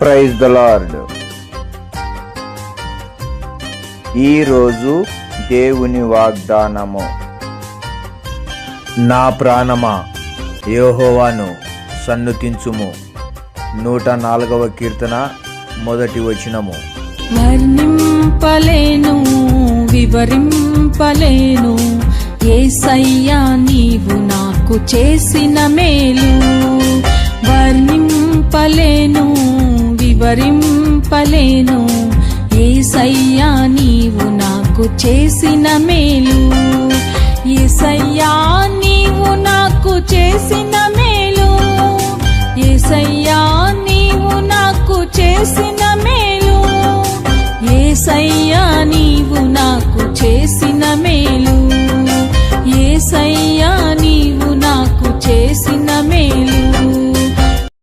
Praise the lord. ఈరోజు దేవుని వాగ్దానము. నా ప్రాణమా యెహోవాను సన్నుతించుము. 104వ కీర్తన 1వ వచనము. వర్ణింపలేను వివరింపలేను యేసయ్యా నీవు నాకు చేసిన మేలు. వర్ణింపలేను వివరింపలేను యేసయ్యా నీవు నాకు చేసిన మేలు. యేసయ్యా నీవు నాకు చేసిన మేలు. యేసయ్యా నీవు నాకు చేసిన మేలు. యేసయ్యా నీవు నాకు చేసిన మేలు. యేసయ్యా నీవు నాకు చేసిన మేలు.